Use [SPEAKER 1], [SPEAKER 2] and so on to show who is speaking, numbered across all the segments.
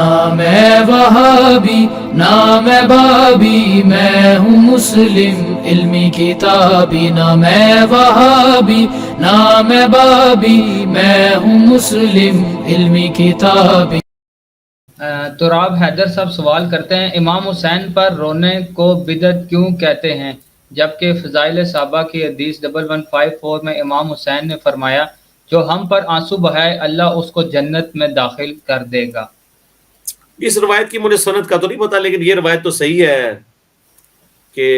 [SPEAKER 1] نہ میں وہابی نہ میں بابی، میں ہوں مسلم علمی کتابی، نہ میں وہابی نہ میں بابی، میں ہوں مسلم علمی کتابی۔
[SPEAKER 2] تراب حیدر صاحب سوال کرتے ہیں، امام حسین پر رونے کو بدعت کیوں کہتے ہیں، جبکہ فضائل صحابہ کی حدیث 1154 میں امام حسین نے فرمایا جو ہم پر آنسو بہائے اللہ اس کو جنت میں داخل کر دے گا۔
[SPEAKER 3] اس روایت کی مجھے سند کا تو نہیں پتا، لیکن یہ روایت تو صحیح ہے کہ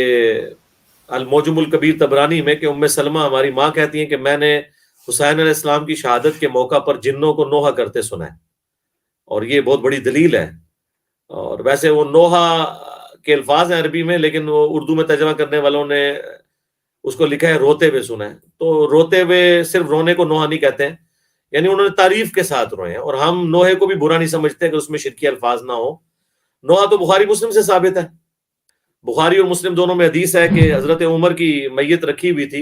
[SPEAKER 3] الموجم الکبیر طبرانی میں کہ ام سلمہ ہماری ماں کہتی ہیں کہ میں نے حسین علیہ السلام کی شہادت کے موقع پر جنوں کو نوحہ کرتے سنا ہے، اور یہ بہت بڑی دلیل ہے۔ اور ویسے وہ نوحہ کے الفاظ ہیں عربی میں، لیکن وہ اردو میں ترجمہ کرنے والوں نے اس کو لکھا ہے روتے ہوئے سنا ہے، تو روتے ہوئے صرف رونے کو نوحہ نہیں کہتے ہیں، یعنی انہوں نے تعریف کے ساتھ روئے ہیں، اور ہم نوحے کو بھی برا نہیں سمجھتے کہ اس میں شرکی الفاظ نہ ہو۔ نوحہ تو بخاری مسلم سے ثابت ہے، بخاری اور مسلم دونوں میں حدیث ہے کہ حضرت عمر کی میت رکھی ہوئی تھی،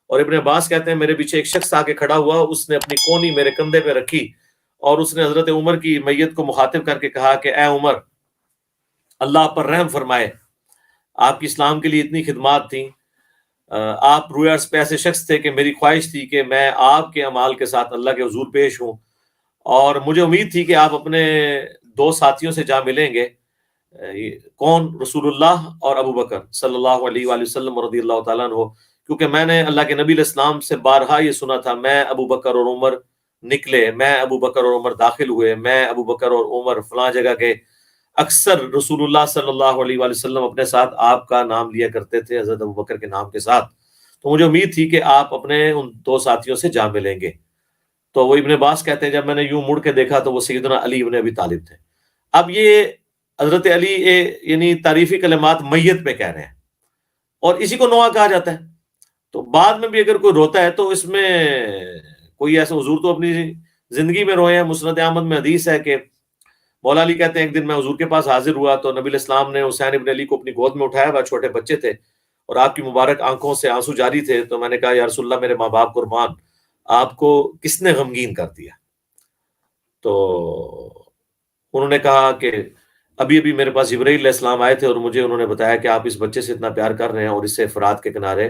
[SPEAKER 3] اور ابن عباس کہتے ہیں میرے پیچھے ایک شخص آ کے کھڑا ہوا، اس نے اپنی کونی میرے کندھے پہ رکھی، اور اس نے حضرت عمر کی میت کو مخاطب کر کے کہا کہ اے عمر، اللہ آپ پر رحم فرمائے، آپ کی اسلام کے لیے اتنی خدمات تھیں، آپ روئے عرض پہ ایسے شخص تھے کہ میری خواہش تھی کہ میں آپ کے اعمال کے ساتھ اللہ کے حضور پیش ہوں، اور مجھے امید تھی کہ آپ اپنے دو ساتھیوں سے جا ملیں گے، کون؟ رسول اللہ اور ابو بکر صلی اللہ علیہ وآلہ وسلم رضی اللہ تعالیٰ عنہ، کیونکہ میں نے اللہ کے نبی علیہ السلام سے بارہا یہ سنا تھا، میں ابو بکر اور عمر نکلے، میں ابو بکر اور عمر داخل ہوئے، میں ابو بکر اور عمر فلاں جگہ گئے۔ اکثر رسول اللہ صلی اللہ علیہ وآلہ وسلم اپنے ساتھ آپ کا نام لیا کرتے تھے حضرت ابو بکر کے نام کے ساتھ، تو مجھے امید تھی کہ آپ اپنے ان دو ساتھیوں سے جا ملیں گے۔ تو وہ ابن عباس کہتے ہیں جب میں نے یوں مڑ کے دیکھا تو وہ سیدنا علی ابن ابی طالب تھے۔ اب یہ حضرت علی یعنی تعریفی کلمات میت پہ کہہ رہے ہیں، اور اسی کو نوحہ کہا جاتا ہے، تو بعد میں بھی اگر کوئی روتا ہے تو اس میں کوئی ایسا، حضور تو اپنی زندگی میں روئے ہیں۔ مسند احمد میں حدیث ہے کہ مولا علی کہتے ہیں ایک دن میں حضور کے پاس حاضر ہوا تو نبی علیہ السلام نے حسین ابن علی کو اپنی گود میں اٹھایا، وہ چھوٹے بچے تھے اور آپ کی مبارک آنکھوں سے آنسو جاری تھے، تو میں نے کہا یا رسول اللہ میرے ماں باپ قربان، آپ کو کس نے غمگین کر دیا؟ تو انہوں نے کہا کہ ابھی ابھی میرے پاس جبرائیل علیہ السلام آئے تھے اور مجھے انہوں نے بتایا کہ آپ اس بچے سے اتنا پیار کر رہے ہیں اور اس سے فرات کے کنارے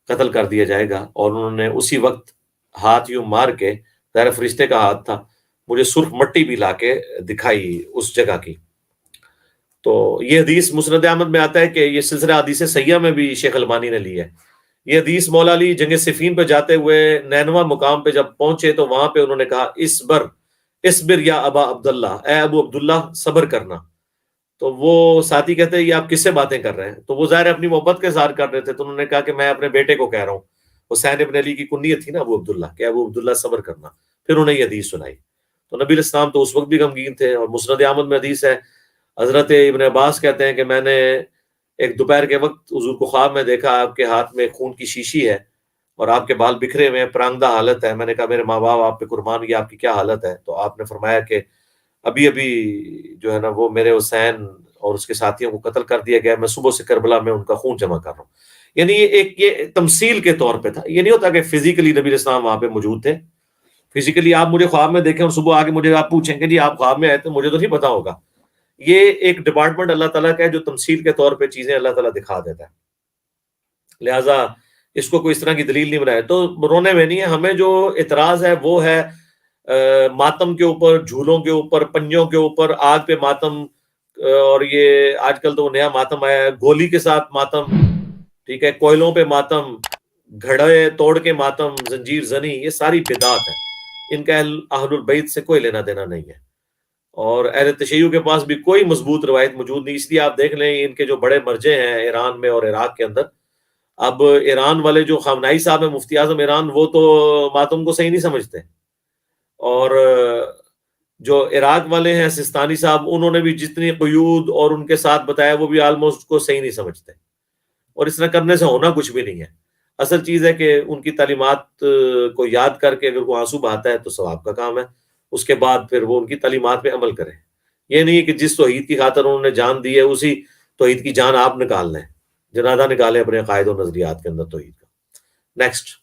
[SPEAKER 3] قتل کر دیا جائے گا، اور انہوں نے اسی وقت ہاتھ یوں مار کے، ظاہر فرشتے کا ہاتھ تھا، مجھے سرخ مٹی بھی لا کے دکھائی اس جگہ کی۔ تو یہ حدیث مسند احمد میں آتا ہے کہ یہ سلسلہ حدیث سیاح میں بھی شیخ البانی نے لی ہے۔ یہ حدیث مولا علی جنگ صفین پہ جاتے ہوئے نینوا مقام پہ جب پہنچے تو وہاں پہ انہوں نے کہا اسبر یا ابا عبداللہ، اے ابو عبداللہ صبر کرنا۔ تو وہ ساتھی کہتے ہیں یہ آپ کس سے باتیں کر رہے ہیں؟ تو وہ ظاہر اپنی محبت کا اظہار کر رہے تھے، تو انہوں نے کہا کہ میں اپنے بیٹے کو کہہ رہا ہوں، حسین ابن علی کی کنیت تھی نا ابو عبداللہ، کہ ابو عبداللہ صبر کرنا۔ پھر انہیں یہ حدیث سنائی، تو نبی علیہ السلام تو اس وقت بھی غمگین تھے۔ اور مسند احمد میں حدیث ہے، حضرت ابن عباس کہتے ہیں کہ میں نے ایک دوپہر کے وقت حضور کو خواب میں دیکھا، آپ کے ہاتھ میں خون کی شیشی ہے اور آپ کے بال بکھرے ہوئے ہیں، پرانگدہ حالت ہے۔ میں نے کہا میرے ماں باپ آپ پہ قربان، یہ آپ کی کیا حالت ہے؟ تو آپ نے فرمایا کہ ابھی ابھی جو ہے نا وہ میرے حسین اور اس کے ساتھیوں کو قتل کر دیا گیا، میں صبح سے کربلا میں ان کا خون جمع کر رہا ہوں۔ یعنی یہ تمثیل کے طور پہ تھا، یہ نہیں ہوتا کہ فزیکلی نبی علیہ السلام وہاں پہ موجود تھے۔ فزیکلی آپ مجھے خواب میں دیکھیں اور صبح آ کے مجھے آپ پوچھیں کہ جی آپ خواب میں آئے تھے، مجھے تو نہیں پتا ہوگا۔ یہ ایک ڈپارٹمنٹ اللہ تعالیٰ کا ہے جو تمثیل کے طور پہ چیزیں اللہ تعالیٰ دکھا دیتا ہے، لہٰذا اس کو کوئی اس طرح کی دلیل نہیں بنائے۔ تو رونے میں نہیں ہے، ہمیں جو اعتراض ہے وہ ہے ماتم کے اوپر، جھولوں کے اوپر، پنجوں کے اوپر آگ پہ ماتم، اور یہ آج کل تو نیا ماتم آیا ہے گولی کے ساتھ ماتم، ٹھیک ہے، کوئلوں پہ ماتم، گھڑے توڑ کے ماتم، زنجیر زنی، یہ ساری بدعات ہیں، ان کا اہل البیت سے کوئی لینا دینا نہیں ہے، اور اہل تشیع کے پاس بھی کوئی مضبوط روایت موجود نہیں۔ اس لیے آپ دیکھ لیں ان کے جو بڑے مرجع ہیں ایران میں اور عراق کے اندر، اب ایران والے جو خامنائی صاحب ہیں مفتی اعظم ایران، وہ تو ماتم کو صحیح نہیں سمجھتے، اور جو عراق والے ہیں سستانی صاحب، انہوں نے بھی جتنی قیود اور ان کے ساتھ بتایا وہ بھی آلموسٹ کو صحیح نہیں سمجھتے، اور اس طرح کرنے سے ہونا کچھ بھی نہیں ہے۔ اصل چیز ہے کہ ان کی تعلیمات کو یاد کر کے اگر کوئی آنسو بہاتا ہے تو ثواب کا کام ہے، اس کے بعد پھر وہ ان کی تعلیمات پہ عمل کریں۔ یہ نہیں ہے کہ جس توحید کی خاطر انہوں نے جان دی ہے اسی توحید کی جان آپ نکال لیں، جنازہ نکالیں اپنے عقائد و نظریات کے اندر توحید کا۔ نیکسٹ۔